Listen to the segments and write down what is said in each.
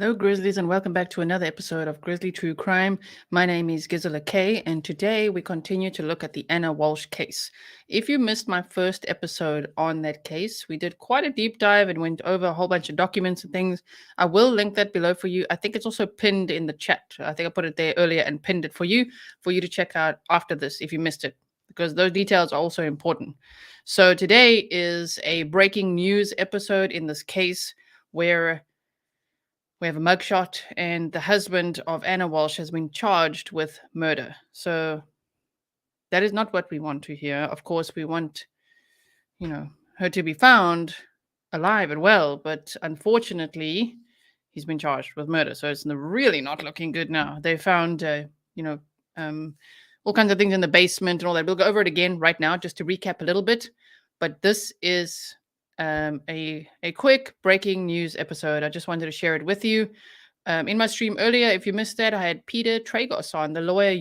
Hello, Grizzlies, and welcome back to another episode of Grizzly True Crime. My name is Grizzly K, and today we continue to look at the Anna Walshe case. If you missed my first episode on that case, we did quite a deep dive and went over a whole bunch of documents and things. I will link that below for you. I think it's also pinned in the chat. I think I put it there earlier and pinned it for you to check out after this if you missed it, because those details are also important. So today is a breaking news episode in this case where we have a mugshot, and the husband of Anna Walshe has been charged with murder. So that is not what we want to hear. Of course, we want, her to be found alive and well, but unfortunately, he's been charged with murder. So it's really not looking good now. They found, all kinds of things in the basement and all that. We'll go over it again right now just to recap a little bit. But this is a quick breaking news episode. I just wanted to share it with you. In my stream earlier, if you missed that, I had Peter Tragos on, the lawyer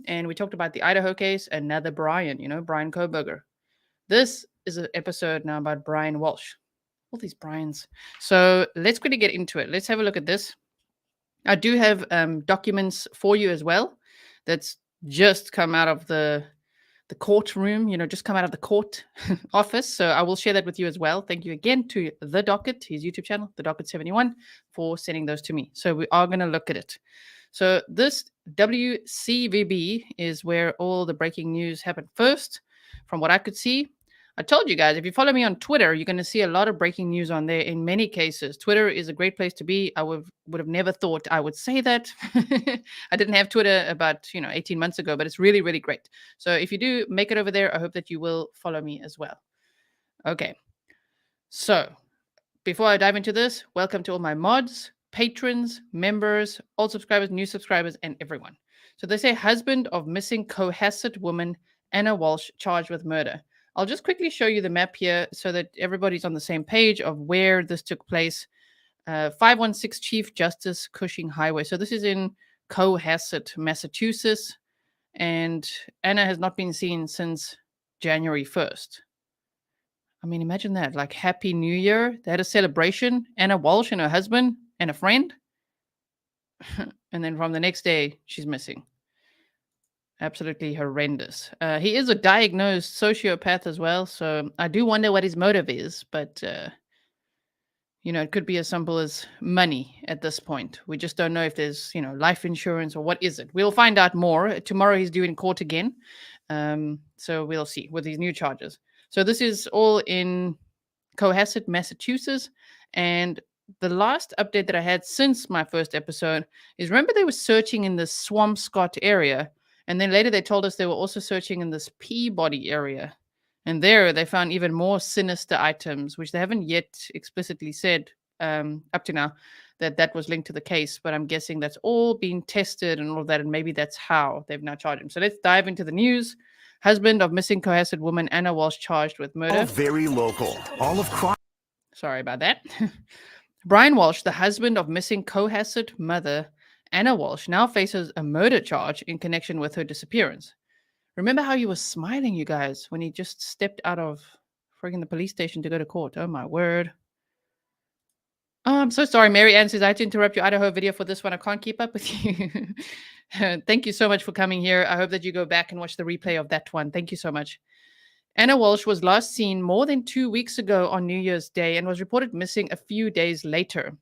and we talked about the Idaho case, another Brian, Brian Koberger. This is an episode now about Brian Walshe. All these Brians. So let's quickly get into it. Let's have a look at this. I do have documents for you as well that's just come out of the courtroom, just come out of the court office. So I will share that with you as well. Thank you again to The Docket, his YouTube channel, The Docket 71, for sending those to me. So we are going to look at it. So this WCVB is where all the breaking news happened first, from what I could see. I told you guys, if you follow me on Twitter, you're going to see a lot of breaking news on there in many cases. Twitter is a great place to be. I would have never thought I would say that. I didn't have Twitter about, 18 months ago, but it's really, really great. So if you do make it over there, I hope that you will follow me as well. Okay. So before I dive into this, welcome to all my mods, patrons, members, old subscribers, new subscribers, and everyone. So they say husband of missing cohasset woman Anna Walshe charged with murder. I'll just quickly show you the map here so that everybody's on the same page of where this took place. 516 Chief Justice Cushing Highway. So this is in Cohasset, Massachusetts. And Anna has not been seen since January 1st. I mean, imagine that. Like, Happy New Year. They had a celebration. Anna Walshe and her husband and a friend. And then from the next day, she's missing. Absolutely horrendous. He is a diagnosed sociopath as well, so I do wonder what his motive is, but, it could be as simple as money at this point. We just don't know if there's, life insurance or what is it. We'll find out more. Tomorrow he's due in court again, so we'll see with these new charges. So this is all in Cohasset, Massachusetts, and the last update that I had since my first episode is, remember they were searching in the Swampscott area. And then later they told us they were also searching in this Peabody area. And there they found even more sinister items, which they haven't yet explicitly said up to now that was linked to the case. But I'm guessing that's all been tested and all of that. And maybe that's how they've now charged him. So let's dive into the news. Husband of missing cohasset woman Anna Walshe charged with murder. All very local. All of crime. Sorry about that. Brian Walshe, the husband of missing cohasset mother Anna Walshe, now faces a murder charge in connection with her disappearance. Remember how he was smiling, you guys, when he just stepped out of friggin' the police station to go to court? Oh, my word. Oh, I'm so sorry. Mary Ann says, I had to interrupt your Idaho video for this one. I can't keep up with you. Thank you so much for coming here. I hope that you go back and watch the replay of that one. Thank you so much. Anna Walshe was last seen more than 2 weeks ago on New Year's Day and was reported missing a few days later.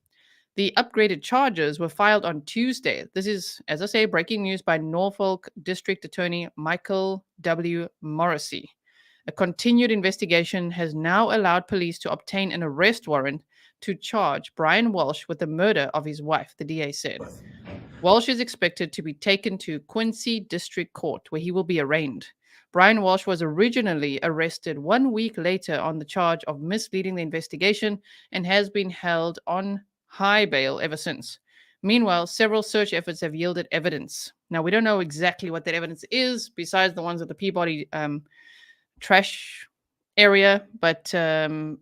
The upgraded charges were filed on Tuesday. This is, as I say, breaking news by Norfolk District Attorney Michael W. Morrissey. A continued investigation has now allowed police to obtain an arrest warrant to charge Brian Walshe with the murder of his wife, the DA said. Walshe is expected to be taken to Quincy District Court, where he will be arraigned. Brian Walshe was originally arrested 1 week later on the charge of misleading the investigation and has been held on high bail ever since. Meanwhile, several search efforts have yielded evidence. Now, we don't know exactly what that evidence is, besides the ones at the Peabody trash area, but I'm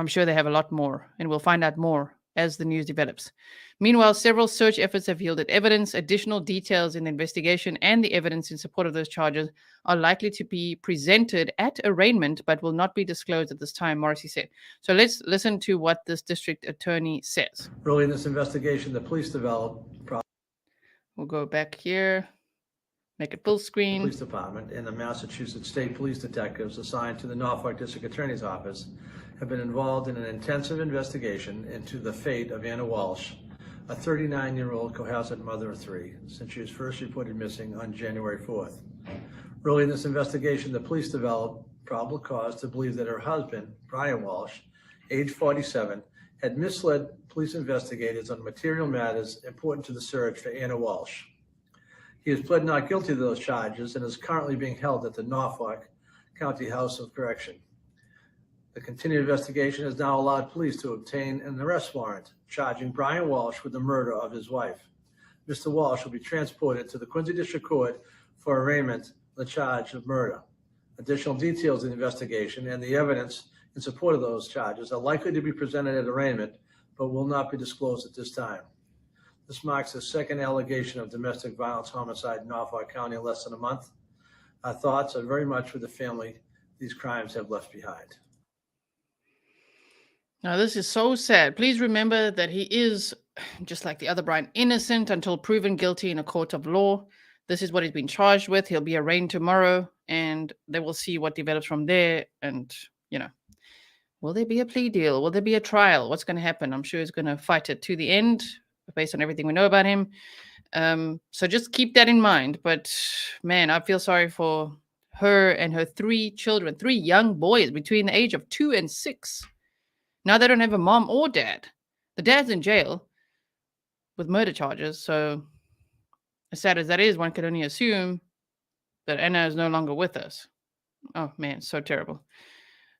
sure they have a lot more, and we'll find out more as the news develops. Meanwhile, several search efforts have yielded evidence. Additional details in the investigation and the evidence in support of those charges are likely to be presented at arraignment, but will not be disclosed at this time, Morrissey said. So let's listen to what this district attorney says. Early in this investigation, the police developed We'll go back here, make it full screen. Police Department and the Massachusetts State Police detectives assigned to the Norfolk District Attorney's Office have been involved in an intensive investigation into the fate of Anna Walshe, a 39-year-old cohasset mother of three, since she was first reported missing on January 4th. Early in this investigation, the police developed probable cause to believe that her husband, Brian Walshe, age 47, had misled police investigators on material matters important to the search for Anna Walshe. He has pled not guilty to those charges and is currently being held at the Norfolk County House of Correction. The continued investigation has now allowed police to obtain an arrest warrant charging Brian Walshe with the murder of his wife. Mr. Walshe will be transported to the Quincy District Court for arraignment on the charge of murder. Additional details of the investigation and the evidence in support of those charges are likely to be presented at arraignment, but will not be disclosed at this time. This marks the second allegation of domestic violence homicide in Norfolk County in less than a month. Our thoughts are very much with the family these crimes have left behind. Now, this is so sad. Please remember that he is, just like the other Brian, innocent until proven guilty in a court of law. This is what he's been charged with. He'll be arraigned tomorrow, and they will see what develops from there. And, will there be a plea deal? Will there be a trial? What's going to happen? I'm sure he's going to fight it to the end based on everything we know about him. So just keep that in mind. But, man, I feel sorry for her and her three children, three young boys between the age of 2 and 6. Now they don't have a mom or dad. The dad's in jail with murder charges. So as sad as that is, one could only assume that Anna is no longer with us. Oh, man, so terrible.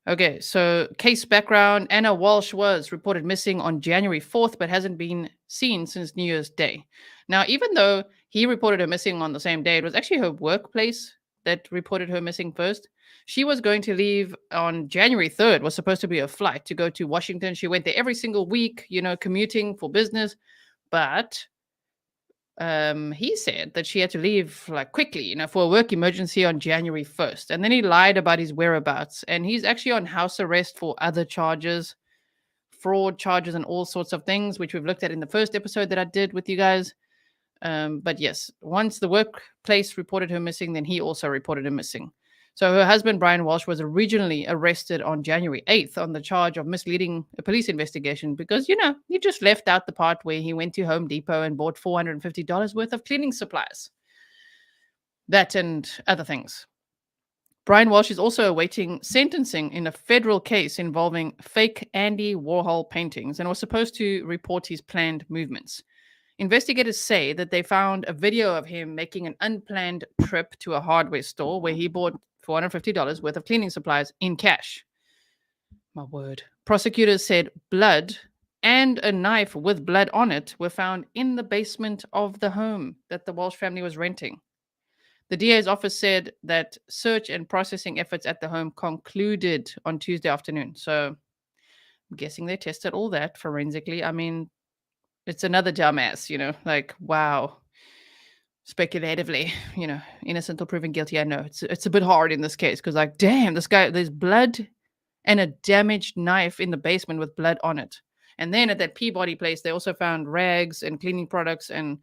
Okay, so case background. Anna Walshe was reported missing on January 4th, but hasn't been seen since New Year's Day. Now, even though he reported her missing on the same day, it was actually her workplace that reported her missing first. She was going to leave on January 3rd, was supposed to be a flight to go to Washington. She went there every single week, commuting for business. But he said that she had to leave quickly, for a work emergency on January 1st. And then he lied about his whereabouts. And he's actually on house arrest for other charges, fraud charges and all sorts of things, which we've looked at in the first episode that I did with you guys. But yes, once the workplace reported her missing, then he also reported her missing. So her husband, Brian Walshe, was originally arrested on January 8th on the charge of misleading a police investigation because, he just left out the part where he went to Home Depot and bought $450 worth of cleaning supplies. That and other things. Brian Walshe is also awaiting sentencing in a federal case involving fake Andy Warhol paintings and was supposed to report his planned movements. Investigators say that they found a video of him making an unplanned trip to a hardware store where he bought $450 worth of cleaning supplies in cash. My word. Prosecutors said blood and a knife with blood on it were found in the basement of the home that the Walshe family was renting. The DA's office said that search and processing efforts at the home concluded on Tuesday afternoon. So I'm guessing they tested all that forensically. I mean, it's another dumbass, wow. Speculatively, innocent until proven guilty. I know it's a bit hard in this case because, damn, this guy, there's blood and a damaged knife in the basement with blood on it. And then at that Peabody place, they also found rags and cleaning products and,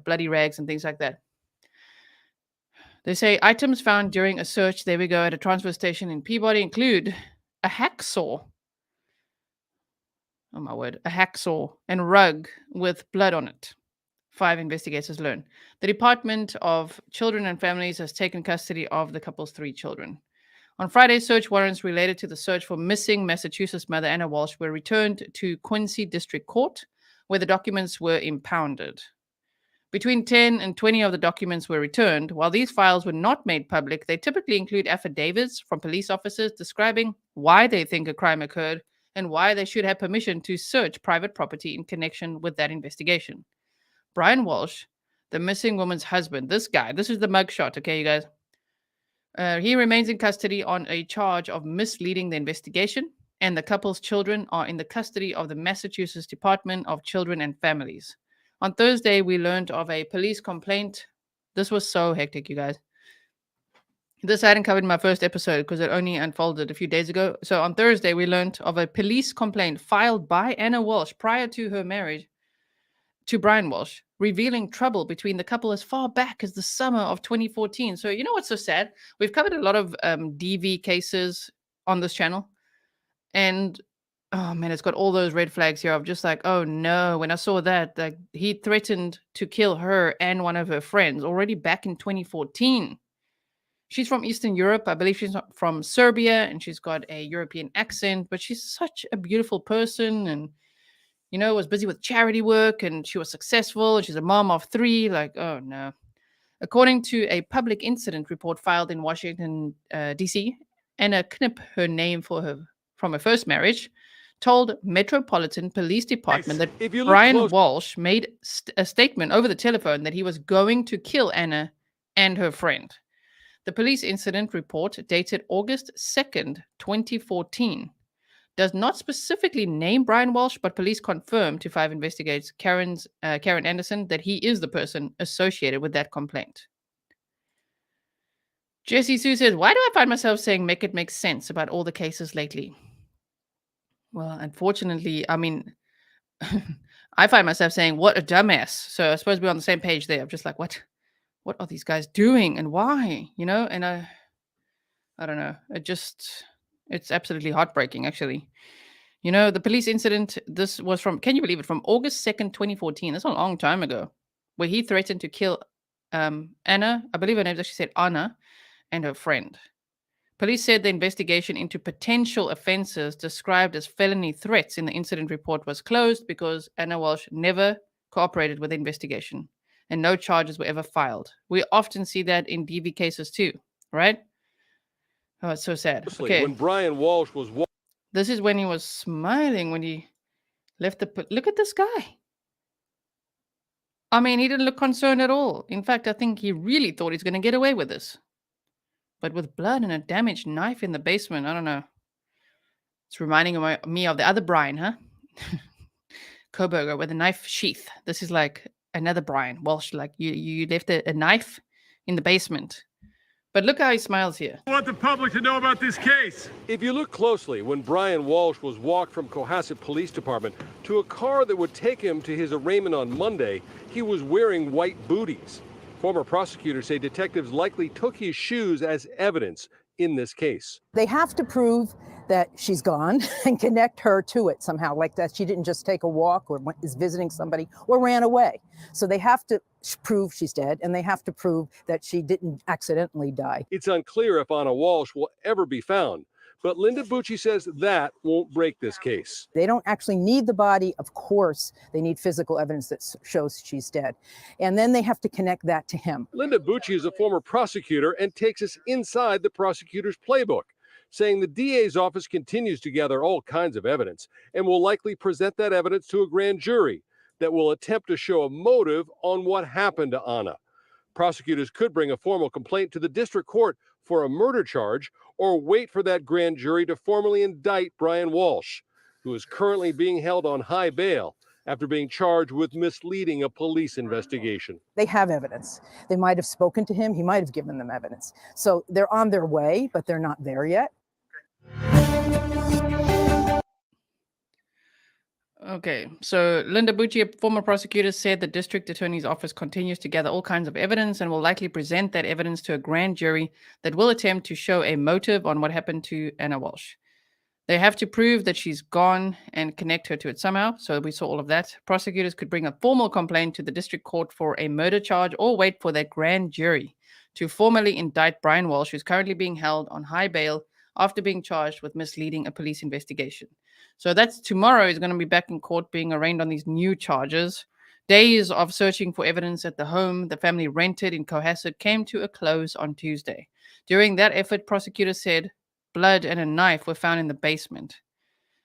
bloody rags and things like that. They say items found during a search, there we go, at a transfer station in Peabody include a hacksaw. Oh, my word. A hacksaw and rug with blood on it. 5 investigators learn. The Department of Children and Families has taken custody of the couple's 3 children. On Friday, search warrants related to the search for missing Massachusetts mother Anna Walshe were returned to Quincy District Court, where the documents were impounded. Between 10 and 20 of the documents were returned. While these files were not made public, they typically include affidavits from police officers describing why they think a crime occurred and why they should have permission to search private property in connection with that investigation. Brian Walshe, the missing woman's husband, this is the mugshot, okay, you guys? He remains in custody on a charge of misleading the investigation. and the couple's children are in the custody of the Massachusetts Department of Children and Families. On Thursday, we learned of a police complaint. This was so hectic, you guys. This I hadn't covered in my first episode because it only unfolded a few days ago. So on Thursday, we learned of a police complaint filed by Anna Walshe prior to her marriage to Brian Walshe, revealing trouble between the couple as far back as the summer of 2014. So you know what's so sad? We've covered a lot of DV cases on this channel. And oh man, it's got all those red flags here. I'm just like, oh no. When I saw that, like he threatened to kill her and one of her friends already back in 2014. She's from Eastern Europe. I believe she's not from Serbia, and she's got a European accent, but she's such a beautiful person and, you know, was busy with charity work, and she was successful, and she's a mom of 3. Like, oh no. According to a public incident report filed in Washington, D.C., Anna Knipp, her name from her first marriage, told Metropolitan Police Department that Brian Walshe made a statement over the telephone that he was going to kill Anna and her friend. The police incident report, dated August 2nd, 2014, does not specifically name Brian Walshe, but police confirmed to 5 investigators, Karen Anderson, that he is the person associated with that complaint. Jesse Sue says, why do I find myself saying make it make sense about all the cases lately? Well, unfortunately, I mean, I find myself saying, what a dumbass. So I suppose we're on the same page there. I'm just like, what are these guys doing and why? You know, and I don't know. It's absolutely heartbreaking, actually. You know, the police incident, this was from, can you believe it, from August 2nd, 2014. That's a long time ago, where he threatened to kill Anna. I believe her name actually said Anna, and her friend. Police said the investigation into potential offenses described as felony threats in the incident report was closed because Anna Walshe never cooperated with the investigation, and no charges were ever filed. We often see that in DV cases too, right? Oh, it's so sad. Okay. When Brian Walshe was... This is when he was smiling when he left the... Look at this guy. I mean, he didn't look concerned at all. In fact, I think he really thought he's going to get away with this. But with blood and a damaged knife in the basement, I don't know. It's reminding me of the other Brian, huh? Koberger with a knife sheath. This is like another Brian Walshe. Like you left a knife in the basement. But look how he smiles here. I want the public to know about this case. If you look closely, when Brian Walshe was walked from Cohasset Police Department to a car that would take him to his arraignment on Monday, he was wearing white booties. Former prosecutors say detectives likely took his shoes as evidence in this case. They have to prove that she's gone and connect her to it somehow, like that she didn't just take a walk or is visiting somebody or ran away. So they have to prove she's dead, and they have to prove that she didn't accidentally die. It's unclear if Anna Walshe will ever be found, but Linda Bucci says that won't break this case. They don't actually need the body. Of course, they need physical evidence that shows she's dead. And then they have to connect that to him. Linda Bucci is a former prosecutor and takes us inside the prosecutor's playbook, saying the DA's office continues to gather all kinds of evidence and will likely present that evidence to a grand jury that will attempt to show a motive on what happened to Anna. Prosecutors could bring a formal complaint to the district court for a murder charge or wait for that grand jury to formally indict Brian Walshe, who is currently being held on high bail after being charged with misleading a police investigation. They have evidence. They might have spoken to him. He might have given them evidence. So they're on their way, but they're not there yet. Okay, so Linda Bucci, a former prosecutor, said the district attorney's office continues to gather all kinds of evidence and will likely present that evidence to a grand jury that will attempt to show a motive on what happened to Anna Walshe. They have to prove that she's gone and connect her to it somehow. So we saw all of that. Prosecutors could bring a formal complaint to the district court for a murder charge or wait for that grand jury to formally indict Brian Walshe, who's currently being held on high bail after being charged with misleading a police investigation. So that's tomorrow. He's going to be back in court being arraigned on these new charges. Days of searching for evidence at the home the family rented in Cohasset came to a close on Tuesday. During that effort, prosecutors said blood and a knife were found in the basement.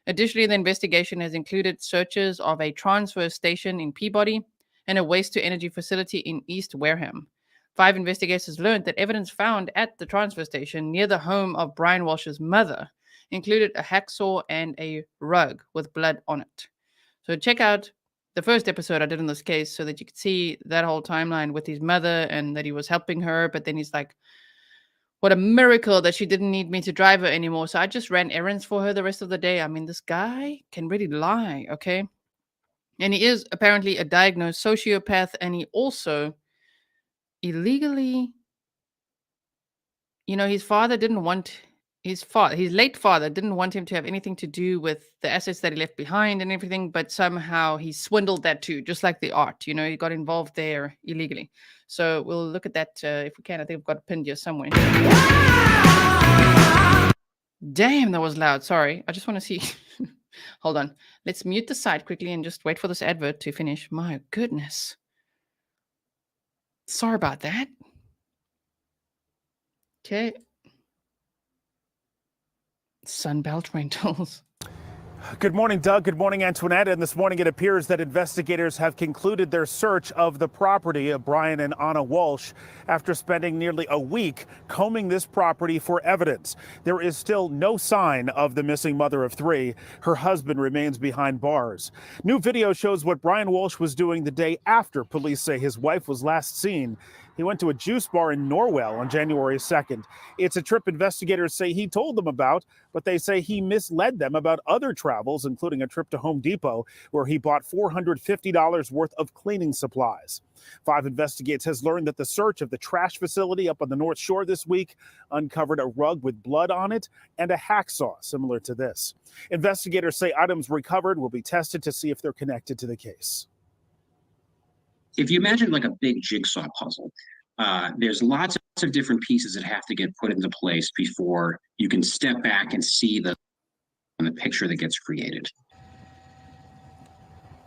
Additionally, the investigation has included searches of a transfer station in Peabody and a waste-to-energy facility in East Wareham. 5 investigators learned that evidence found at the transfer station near the home of Brian Walshe's mother included a hacksaw and a rug with blood on it. So check out the first episode I did in this case so that you could see that whole timeline with his mother and that he was helping her. But then he's like, what a miracle that she didn't need me to drive her anymore. So I just ran errands for her the rest of the day. I mean, this guy can really lie, okay? And he is apparently a diagnosed sociopath, and he also illegally, his father didn't want his late father didn't want him to have anything to do with the assets that he left behind and everything, but somehow he swindled that too, just like the art. He got involved there illegally. So we'll look at that if we can. I think I've got it pinned here somewhere. Damn, that was loud. Sorry. I just want to see. Hold on. Let's mute the site quickly and just wait for this advert to finish. My goodness. Sorry about that. Okay. Sunbelt Rentals. Good morning, Doug. Good morning, Antoinette. And this morning it appears that investigators have concluded their search of the property of Brian and Anna Walshe after spending nearly a week combing this property for evidence. There is still no sign of the missing mother of three. Her husband remains behind bars. New video shows what Brian Walshe was doing the day after police say his wife was last seen. He went to a juice bar in Norwell on January 2nd. It's a trip investigators say he told them about, but they say he misled them about other travels, including a trip to Home Depot, where he bought $450 worth of cleaning supplies. 5 Investigates has learned that the search of the trash facility up on the North Shore this week uncovered a rug with blood on it and a hacksaw similar to this. Investigators say items recovered will be tested to see if they're connected to the case. If you imagine like a big jigsaw puzzle, there's lots of different pieces that have to get put into place before you can step back and see the picture that gets created.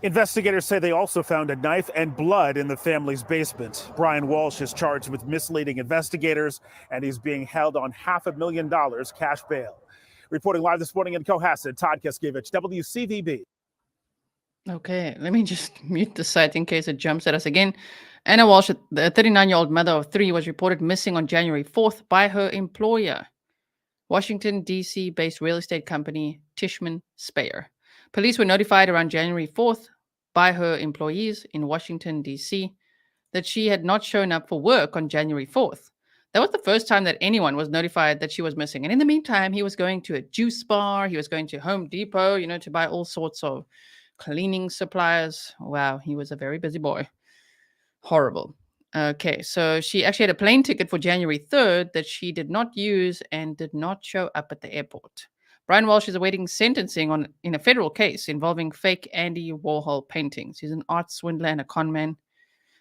Investigators say they also found a knife and blood in the family's basement. Brian Walshe is charged with misleading investigators, and he's being held on $500,000 cash bail. Reporting live this morning in Cohasset, Todd Kaskiewicz, WCVB. Okay, let me just mute the site in case it jumps at us again. Anna Walshe, the 39-year-old mother of 3, was reported missing on January 4th by her employer, Washington, D.C. based real estate company Tishman Speyer. Police were notified around January 4th by her employees in Washington, D.C. that she had not shown up for work on January 4th. That was the first time that anyone was notified that she was missing. And in the meantime, he was going to a juice bar. He was going to Home Depot, to buy all sorts of cleaning supplies. Wow, he was a very busy boy. Horrible. Okay, so she actually had a plane ticket for January 3rd that she did not use and did not show up at the airport. Brian Walshe is awaiting sentencing in a federal case involving fake Andy Warhol paintings. He's an art swindler and a con man.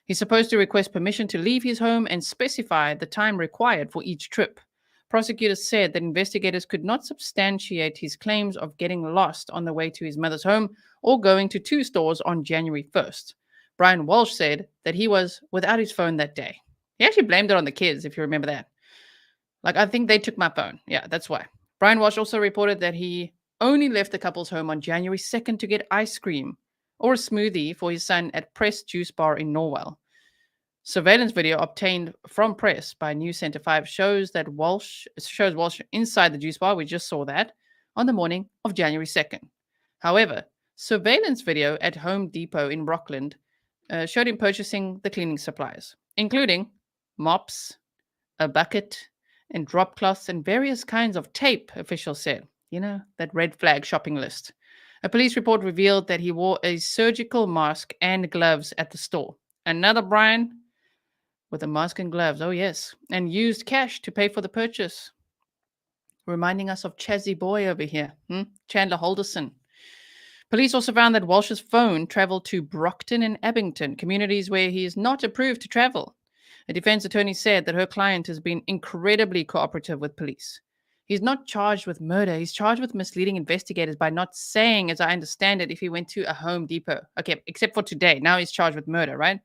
He's supposed to request permission to leave his home and specify the time required for each trip. Prosecutors said that investigators could not substantiate his claims of getting lost on the way to his mother's home or going to 2 stores on January 1st. Brian Walshe said that he was without his phone that day. He actually blamed it on the kids, if you remember that. Like, I think they took my phone. Yeah, that's why. Brian Walshe also reported that he only left the couple's home on January 2nd to get ice cream or a smoothie for his son at Press Juice Bar in Norwell. Surveillance video obtained from Press by News Center 5 shows Walshe inside the juice bar. We just saw that on the morning of January 2nd. However, surveillance video at Home Depot in Rockland showed him purchasing the cleaning supplies, including mops, a bucket, and drop cloths and various kinds of tape, officials said. That red flag shopping list. A police report revealed that he wore a surgical mask and gloves at the store. Another Brian with a mask and gloves, oh yes, and used cash to pay for the purchase. Reminding us of Chazzy Boy over here, Chandler Holderson. Police also found that Walsh's phone traveled to Brockton and Abington, communities where he is not approved to travel. A defense attorney said that her client has been incredibly cooperative with police. He's not charged with murder. He's charged with misleading investigators by not saying, as I understand it, if he went to a Home Depot. Okay, except for today. Now he's charged with murder, right?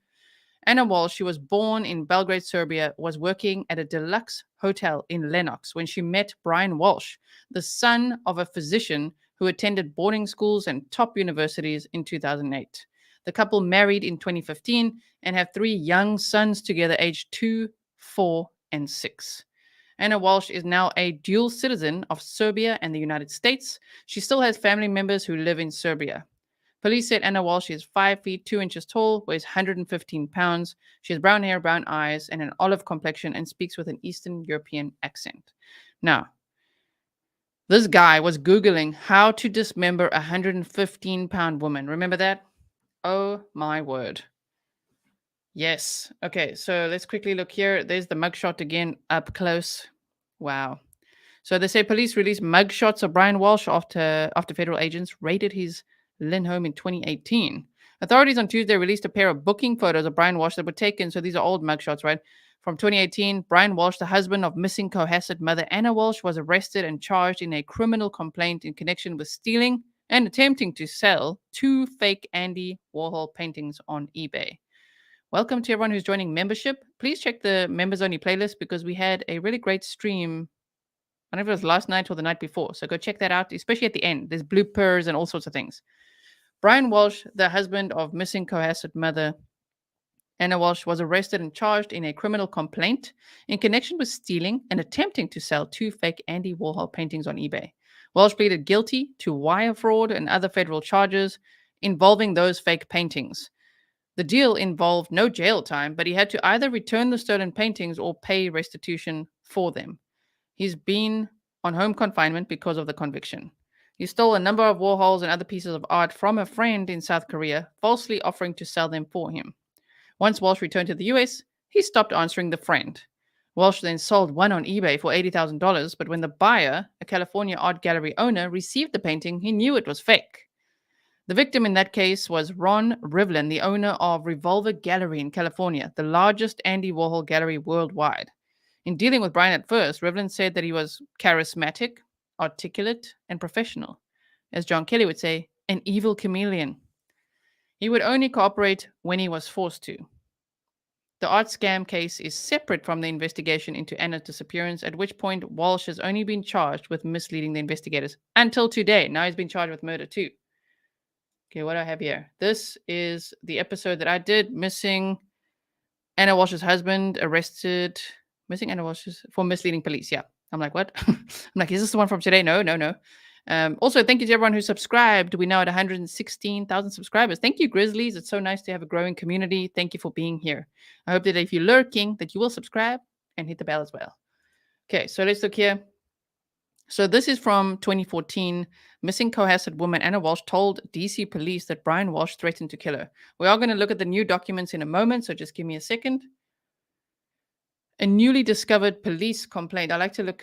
Anna Walshe, she was born in Belgrade, Serbia, was working at a deluxe hotel in Lenox when she met Brian Walshe, the son of a physician who attended boarding schools and top universities in 2008. The couple married in 2015 and have 3 young sons together, aged 2, 4, and 6. Anna Walshe is now a dual citizen of Serbia and the United States. She still has family members who live in Serbia. Police said Anna Walshe is 5 feet 2 inches tall, weighs 115 pounds. She has brown hair, brown eyes, and an olive complexion, and speaks with an Eastern European accent. Now, this guy was Googling how to dismember a 115-pound woman. Remember that? Oh, my word. Yes. Okay, so let's quickly look here. There's the mugshot again, up close. Wow. So they say police released mugshots of Brian Walshe after federal agents raided his Lynn home in 2018. Authorities on Tuesday released a pair of booking photos of Brian Walshe that were taken. So these are old mugshots, right? From 2018, Brian Walshe, the husband of missing cohasset mother Anna Walshe, was arrested and charged in a criminal complaint in connection with stealing and attempting to sell 2 fake Andy Warhol paintings on eBay. Welcome to everyone who's joining membership. Please check the members only playlist because we had a really great stream. I don't know if it was last night or the night before. So go check that out, especially at the end. There's bloopers and all sorts of things. Brian Walshe, the husband of missing cohasset mother Anna Walshe, was arrested and charged in a criminal complaint in connection with stealing and attempting to sell 2 fake Andy Warhol paintings on eBay. Walshe pleaded guilty to wire fraud and other federal charges involving those fake paintings. The deal involved no jail time, but he had to either return the stolen paintings or pay restitution for them. He's been on home confinement because of the conviction. He stole a number of Warhols and other pieces of art from a friend in South Korea, falsely offering to sell them for him. Once Walshe returned to the US, he stopped answering the friend. Walshe then sold one on eBay for $80,000, but when the buyer, a California art gallery owner, received the painting, he knew it was fake. The victim in that case was Ron Rivlin, the owner of Revolver Gallery in California, the largest Andy Warhol gallery worldwide. In dealing with Brian at first, Rivlin said that he was charismatic, articulate, and professional. As John Kelly would say, an evil chameleon. He would only cooperate when he was forced to. The art scam case is separate from the investigation into Anna's disappearance, at which point Walshe has only been charged with misleading the investigators until today. Now he's been charged with murder too. Okay, what do I have here? This is the episode that I did, missing Anna Walshe's husband arrested, missing Anna Walshe's for misleading police. Yeah, I'm like, what? I'm like, is this the one from today? No. Also, thank you to everyone who subscribed. We're now at 116,000 subscribers. Thank you, Grizzlies. It's so nice to have a growing community. Thank you for being here. I hope that if you're lurking, that you will subscribe and hit the bell as well. Okay, so let's look here. So this is from 2014. Missing cohasset woman Anna Walshe told DC police that Brian Walshe threatened to kill her. We are going to look at the new documents in a moment, so just give me a second. A newly discovered police complaint. I like to look,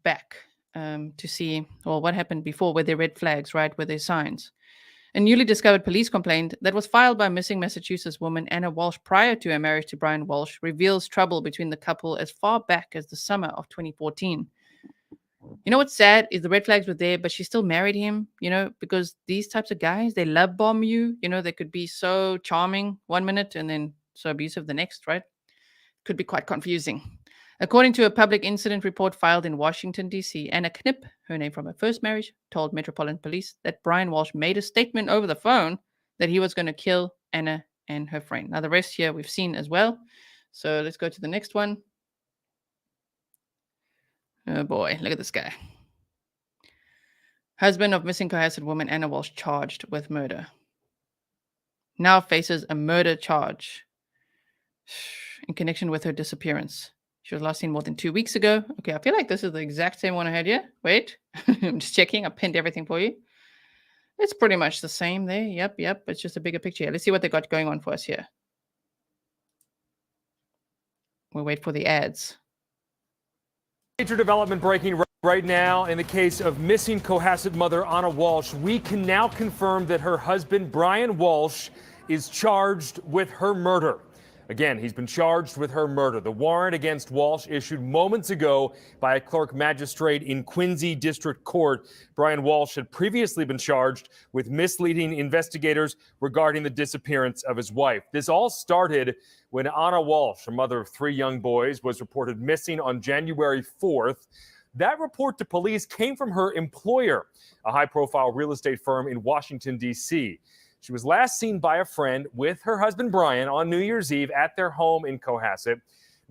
back to see, well, what happened before. Were there red flags, right? Were there signs? A newly discovered police complaint that was filed by missing Massachusetts woman Anna Walshe prior to her marriage to Brian Walshe reveals trouble between the couple as far back as the summer of 2014. You know what's sad is the red flags were there, but she still married him, because these types of guys, they love bomb you. They could be so charming 1 minute and then so abusive the next, right? Could be quite confusing. According to a public incident report filed in Washington, D.C., Anna Knipp, her name from her first marriage, told Metropolitan Police that Brian Walshe made a statement over the phone that he was going to kill Anna and her friend. Now, the rest here we've seen as well. So let's go to the next one. Oh boy, look at this guy. Husband of missing cohasset woman Anna Walshe charged with murder. Now faces a murder charge in connection with her disappearance. She was last seen more than 2 weeks ago. Okay, I feel like this is the exact same one I had here. Wait, I'm just checking. I pinned everything for you. It's pretty much the same there. Yep. It's just a bigger picture here. Let's see what they got going on for us here. We'll wait for the ads. Major development breaking right now in the case of missing cohasset mother Anna Walshe. We can now confirm that her husband, Brian Walshe, is charged with her murder. Again, he's been charged with her murder. The warrant against Walshe issued moments ago by a clerk magistrate in Quincy District Court. Brian Walshe had previously been charged with misleading investigators regarding the disappearance of his wife. This all started when Anna Walshe, a mother of 3 young boys, was reported missing on January 4th. That report to police came from her employer, a high-profile real estate firm in Washington, D.C. She was last seen by a friend with her husband, Brian, on New Year's Eve at their home in Cohasset.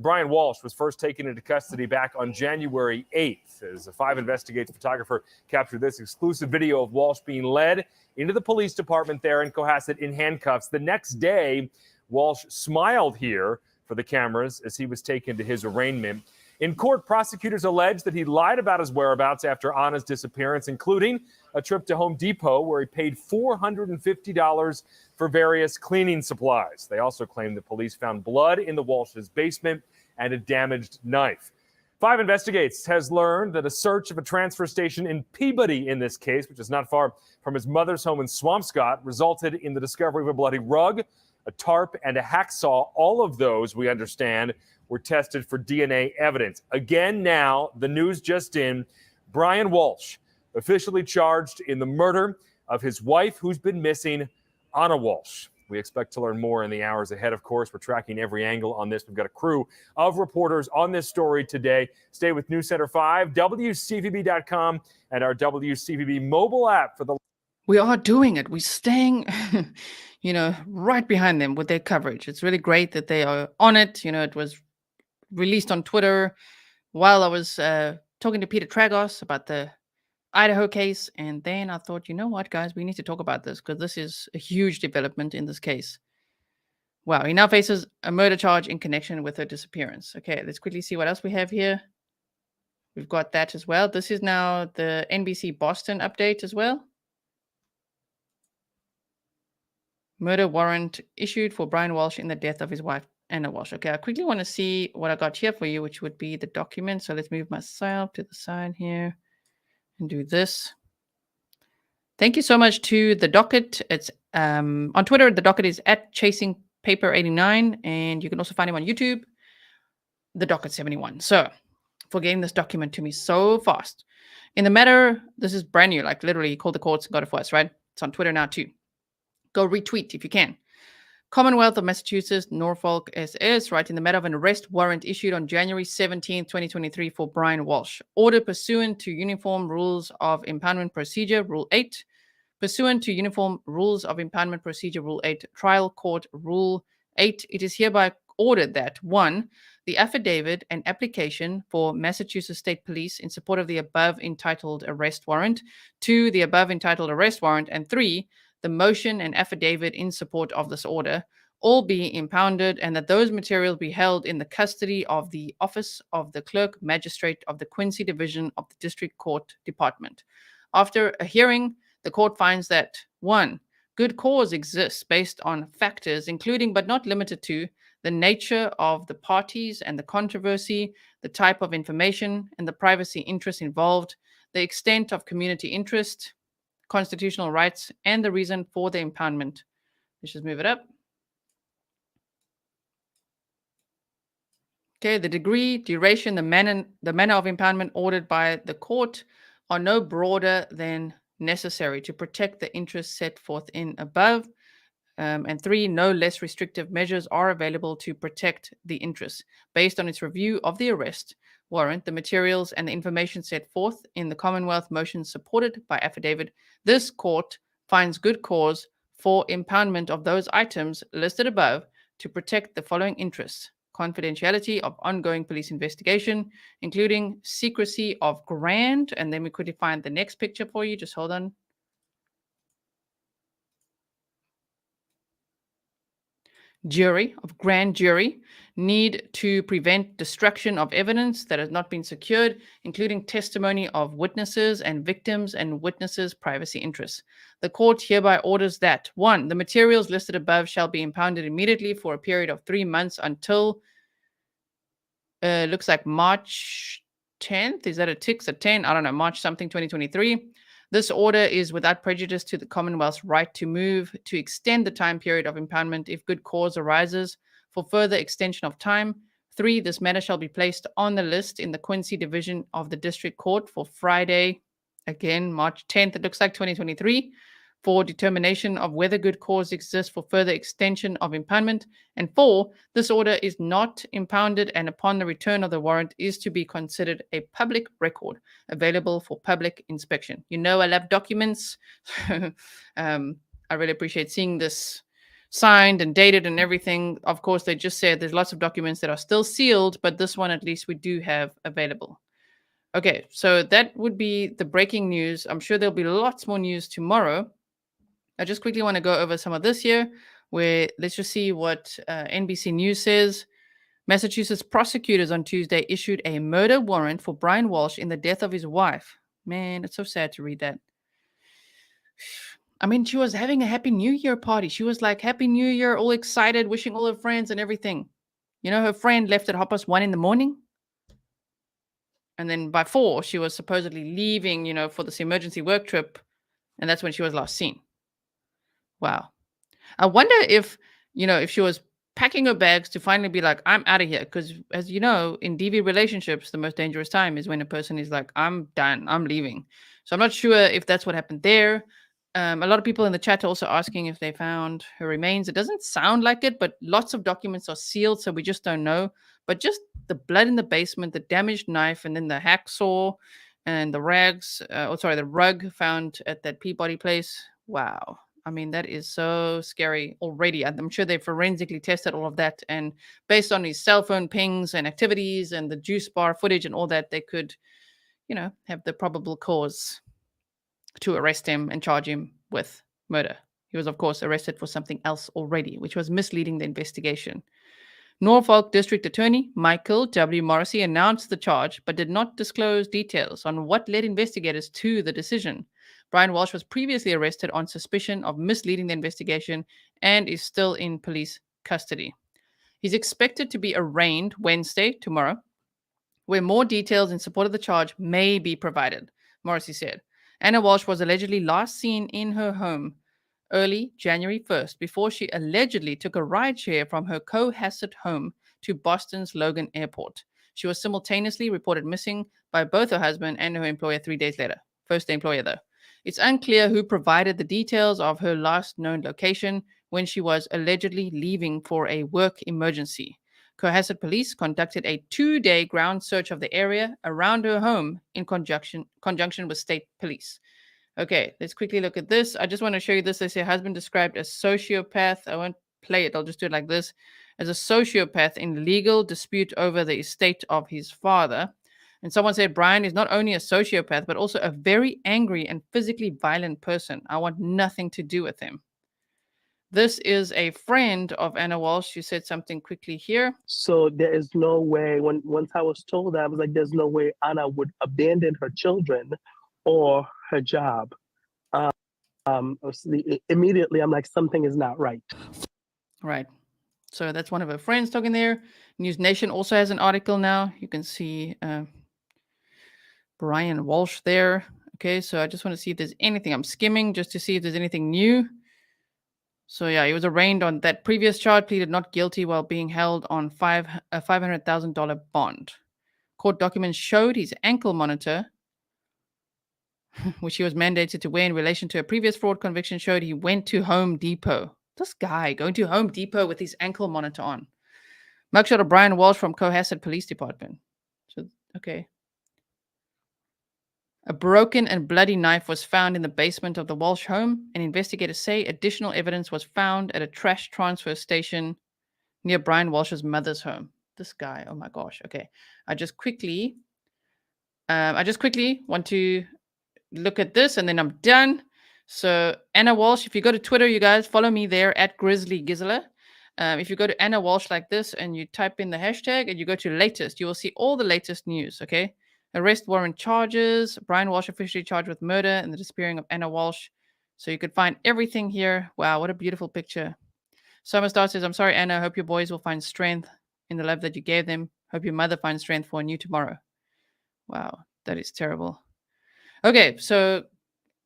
Brian Walshe was first taken into custody back on January 8th. As a 5 Investigates photographer captured this exclusive video of Walshe being led into the police department there in Cohasset in handcuffs. The next day, Walshe smiled here for the cameras as he was taken to his arraignment. In court, prosecutors allege that he lied about his whereabouts after Anna's disappearance, including a trip to Home Depot where he paid $450 for various cleaning supplies. They also claim the police found blood in the Walshe's basement and a damaged knife. 5 Investigates has learned that a search of a transfer station in Peabody in this case, which is not far from his mother's home in Swampscott, resulted in the discovery of a bloody rug, a tarp, and a hacksaw. All of those, we understand, were tested for DNA evidence. Again, now, the news just in, Brian Walshe, officially charged in the murder of his wife, who's been missing, Anna Walshe. We expect to learn more in the hours ahead, of course. We're tracking every angle on this. We've got a crew of reporters on this story today. Stay with News Center 5, WCVB.com, and our WCVB mobile app for the... We are doing it. We're staying, right behind them with their coverage. It's really great that they are on it. It was released on Twitter while I was talking to Peter Tragos about the Idaho case. And then I thought, you know what, guys, we need to talk about this because this is a huge development in this case. Wow, he now faces a murder charge in connection with her disappearance. Okay, let's quickly see what else we have here. We've got that as well. This is now the NBC Boston update as well. Murder warrant issued for Brian Walshe in the death of his wife, Anna Walshe. Okay, I quickly want to see what I got here for you, which would be the document. So let's move myself to the side here and do this. Thank you so much to the docket. It's on Twitter. The docket is at ChasingPaper89, and you can also find him on YouTube, the docket 71. So for getting this document to me so fast. In the matter, this is brand new, like literally called the courts and got it for us, right? It's on Twitter now too. Go retweet if you can. Commonwealth of Massachusetts, Norfolk SS, right, in the matter of an arrest warrant issued on January 17, 2023 for Brian Walshe. Order pursuant to Uniform Rules of Impoundment Procedure, Rule 8. Pursuant to Uniform Rules of Impoundment Procedure, Rule 8, Trial Court, Rule 8, it is hereby ordered that 1. The affidavit and application for Massachusetts State Police in support of the above entitled arrest warrant. 2. The above entitled arrest warrant. And 3. The motion and affidavit in support of this order, all be impounded, and that those materials be held in the custody of the Office of the Clerk Magistrate of the Quincy Division of the District Court Department. After a hearing, the court finds that 1. Good cause exists based on factors including but not limited to the nature of the parties and the controversy, the type of information and the privacy interests involved, the extent of community interest, constitutional rights, and the reason for the impoundment. Let's just move it up. Okay, the degree, duration, the manner of impoundment ordered by the court are no broader than necessary to protect the interests set forth in above. And 3, no less restrictive measures are available to protect the interests. Based on its review of the arrest warrant, the materials and the information set forth in the Commonwealth motion supported by affidavit, this court finds good cause for impoundment of those items listed above to protect the following interests: confidentiality of ongoing police investigation, including secrecy of grant. And then we could find the next picture for you. Just hold on. Grand jury need to prevent destruction of evidence that has not been secured, including testimony of witnesses and victims and witnesses' privacy interests. The court hereby orders that 1. The materials listed above shall be impounded immediately for a period of 3 months until looks like March 10th. Is that a tick? A 10? I don't know. March something 2023. This order is without prejudice to the Commonwealth's right to move to extend the time period of impoundment if good cause arises for further extension of time. 3, this matter shall be placed on the list in the Quincy Division of the District Court for Friday, again, March 10th, it looks like 2023, for determination of whether good cause exists for further extension of impoundment. And 4, this order is not impounded and upon the return of the warrant is to be considered a public record available for public inspection. You know, I love documents. I really appreciate seeing this signed and dated and everything. Of course, they just said there's lots of documents that are still sealed, but this one at least we do have available. Okay, so that would be the breaking news. I'm sure there'll be lots more news tomorrow. I just quickly want to go over some of this here, where let's just see what NBC News says. Massachusetts prosecutors on Tuesday issued a murder warrant for Brian Walshe in the death of his wife. Man, it's so sad to read that. I mean, she was having a Happy New Year party. She was like, Happy New Year, all excited, wishing all her friends and everything. You know, her friend left at 1:30 in the morning. And then by 4, she was supposedly leaving, you know, for this emergency work trip. And that's when she was last seen. Wow. I wonder if, you know, if she was packing her bags to finally be like, I'm out of here. Because as you know, in DV relationships, the most dangerous time is when a person is like, I'm done, I'm leaving. So I'm not sure if that's what happened there. A lot of people in the chat are also asking if they found her remains. It doesn't sound like it, but lots of documents are sealed, so we just don't know. But just the blood in the basement, the damaged knife, and then the hacksaw and the rags, the rug found at that Peabody place. Wow. I mean, that is so scary already. I'm sure they forensically tested all of that. And based on his cell phone pings and activities and the juice bar footage and all that, they could, you know, have the probable cause to arrest him and charge him with murder. He was, of course, arrested for something else already, which was misleading the investigation. Norfolk District Attorney Michael W. Morrissey announced the charge, but did not disclose details on what led investigators to the decision. Brian Walshe was previously arrested on suspicion of misleading the investigation and is still in police custody. He's expected to be arraigned Wednesday, tomorrow, where more details in support of the charge may be provided, Morrissey said. Anna Walshe was allegedly last seen in her home early January 1st before she allegedly took a rideshare from her cohasset home to Boston's Logan Airport. She was simultaneously reported missing by both her husband and her employer 3 days later. First employer, though. It's unclear who provided the details of her last known location when she was allegedly leaving for a work emergency. Cohasset police conducted a 2-day ground search of the area around her home in conjunction with state police. Okay, let's quickly look at this. I just want to show you this. They say husband described as sociopath. I won't play it. I'll just do it like this. As a sociopath in legal dispute over the estate of his father. And someone said Brian is not only a sociopath, but also a very angry and physically violent person. I want nothing to do with him. This is a friend of Anna Walshe. She said something quickly here. So there is no way, once I was told that, I was like, there's no way Anna would abandon her children or her job. Immediately, I'm like, something is not right. Right. So that's one of her friends talking there. News Nation also has an article now. You can see Brian Walshe there. Okay, so I just want to see if there's anything. I'm skimming just to see if there's anything new. So yeah, he was arraigned on that previous charge, pleaded not guilty while being held on a $500,000 bond. Court documents showed his ankle monitor, which he was mandated to wear in relation to a previous fraud conviction, showed he went to Home Depot. This guy going to Home Depot with his ankle monitor on. Mugshot of Brian Walshe from Cohasset Police Department. So, okay. A broken and bloody knife was found in the basement of the Walshe home, and investigators say additional evidence was found at a trash transfer station near Brian Walshe's mother's home. This guy, oh my gosh. Okay. I just quickly want to look at this and then I'm done. So Anna Walshe, if you go to Twitter, you guys follow me there at Grizzly Gizzler. If you go to Anna Walshe like this and you type in the hashtag and you go to latest, you will see all the latest news. Okay. Arrest warrant charges. Brian Walshe officially charged with murder and the disappearing of Anna Walshe. So you could find everything here. Wow, what a beautiful picture. Summer Star says, I'm sorry, Anna. I hope your boys will find strength in the love that you gave them. Hope your mother finds strength for a new tomorrow. Wow, that is terrible. Okay, so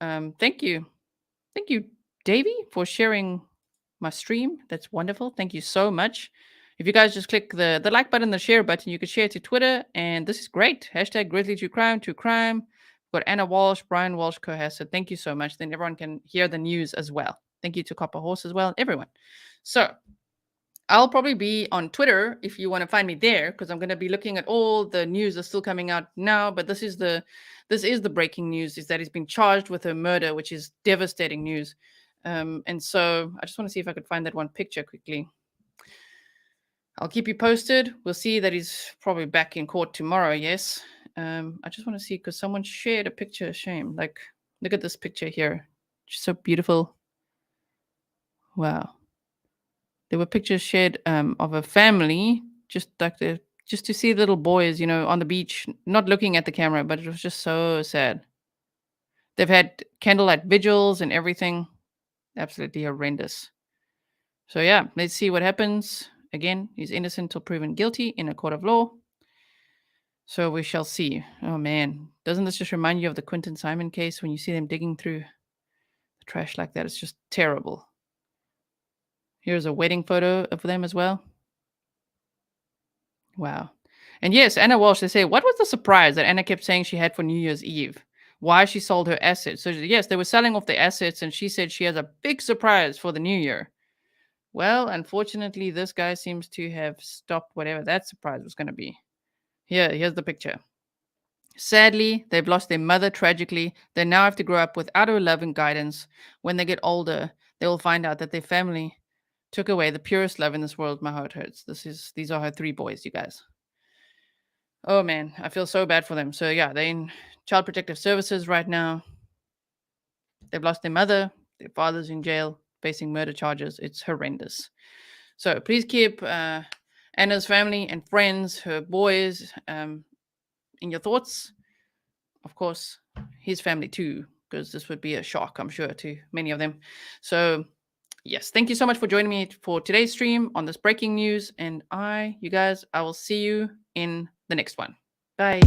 thank you. Thank you, Davey, for sharing my stream. That's wonderful. Thank you so much. If you guys just click the like button, the share button, you can share it to Twitter. And this is great. Hashtag Grizzly to crime. We've got Anna Walshe, Brian Walshe, Cohasset. Thank you so much. Then everyone can hear the news as well. Thank you to Copper Horse as well. Everyone. So I'll probably be on Twitter if you want to find me there, because I'm going to be looking at all the news that's still coming out now. But this is the breaking news, is that he's been charged with a murder, which is devastating news. And so I just want to see if I could find that one picture quickly. I'll keep you posted. We'll see that he's probably back in court tomorrow. Yes. I just want to see because someone shared a picture. Shame. Like, look at this picture here. She's so beautiful. Wow. There were pictures shared of a family, just to see little boys, you know, on the beach, not looking at the camera, but it was just so sad. They've had candlelight vigils and everything. Absolutely horrendous. So yeah, let's see what happens. Again, he's innocent till proven guilty in a court of law. So we shall see. Oh man, doesn't this just remind you of the Quentin Simon case when you see them digging through the trash like that? It's just terrible. Here's a wedding photo of them as well. Wow. And yes, Anna Walsh, they say, what was the surprise that Anna kept saying she had for New Year's Eve? Why she sold her assets. So yes, they were selling off the assets and she said she has a big surprise for the new year. Well, unfortunately, this guy seems to have stopped whatever that surprise was going to be. Here's the picture. Sadly, they've lost their mother tragically. They now have to grow up without her love and guidance. When they get older, they will find out that their family took away the purest love in this world. My heart hurts. These are her 3 boys, you guys. Oh man, I feel so bad for them. So yeah, they're in Child Protective Services right now. They've lost their mother. Their father's in jail, facing murder charges. It's horrendous. So please keep Anna's family and friends, her boys, in your thoughts. Of course, his family too, because this would be a shock, I'm sure, to many of them. So yes, thank you so much for joining me for today's stream on this breaking news. And you guys, I will see you in the next one. Bye.